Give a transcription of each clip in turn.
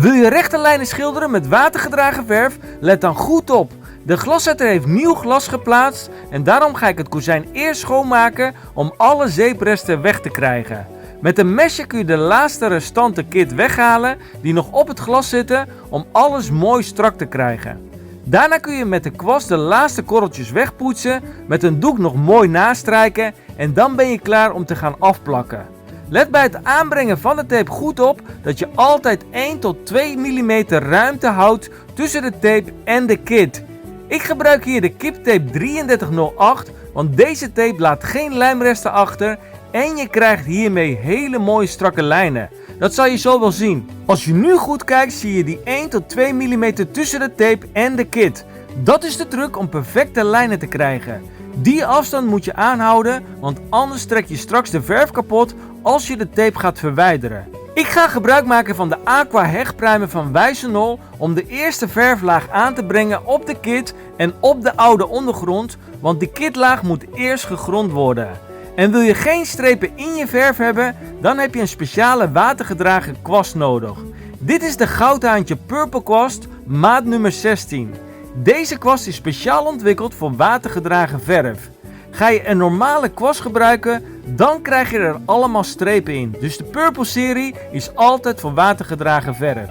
Wil je rechte lijnen schilderen met watergedragen verf? Let dan goed op. De glaszetter heeft nieuw glas geplaatst en daarom ga ik het kozijn eerst schoonmaken om alle zeepresten weg te krijgen. Met een mesje kun je de laatste restante kit weghalen die nog op het glas zitten om alles mooi strak te krijgen. Daarna kun je met de kwast de laatste korreltjes wegpoetsen, met een doek nog mooi nastrijken en dan ben je klaar om te gaan afplakken. Let bij het aanbrengen van de tape goed op dat je altijd 1 tot 2 mm ruimte houdt tussen de tape en de kit. Ik gebruik hier de Kiptape 3308, want deze tape laat geen lijmresten achter en je krijgt hiermee hele mooie strakke lijnen. Dat zal je zo wel zien. Als je nu goed kijkt zie je die 1 tot 2 mm tussen de tape en de kit. Dat is de truc om perfecte lijnen te krijgen. Die afstand moet je aanhouden, want anders trek je straks de verf kapot als je de tape gaat verwijderen. Ik ga gebruik maken van de Aqua hechtprimer van Wijzenol om de eerste verflaag aan te brengen op de kit en op de oude ondergrond, want de kitlaag moet eerst gegrond worden. En wil je geen strepen in je verf hebben, dan heb je een speciale watergedragen kwast nodig. Dit is de Goudhaantje Purple kwast, maat nummer 16. Deze kwast is speciaal ontwikkeld voor watergedragen verf. Ga je een normale kwast gebruiken, dan krijg je er allemaal strepen in. Dus de Purple serie is altijd voor watergedragen verf.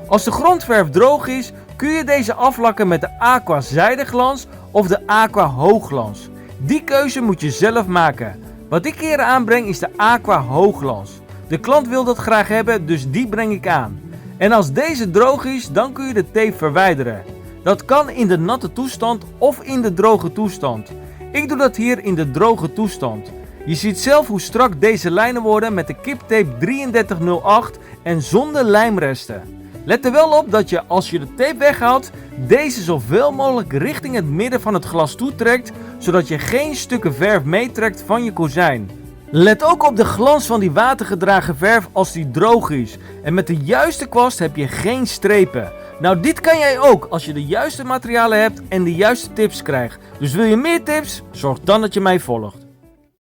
Als de grondverf droog is, kun je deze aflakken met de Aqua Zijdeglans of de Aqua Hoogglans. Die keuze moet je zelf maken. Wat ik hier aanbreng is de Aqua Hoogglans. De klant wil dat graag hebben, dus die breng ik aan. En als deze droog is, dan kun je de tape verwijderen. Dat kan in de natte toestand of in de droge toestand. Ik doe dat hier in de droge toestand. Je ziet zelf hoe strak deze lijnen worden met de Kiptape 3308 en zonder lijmresten. Let er wel op dat je als je de tape weghaalt, deze zoveel mogelijk richting het midden van het glas toetrekt, zodat je geen stukken verf meetrekt van je kozijn. Let ook op de glans van die watergedragen verf als die droog is. En met de juiste kwast heb je geen strepen. Nou, dit kan jij ook als je de juiste materialen hebt en de juiste tips krijgt. Dus wil je meer tips? Zorg dan dat je mij volgt.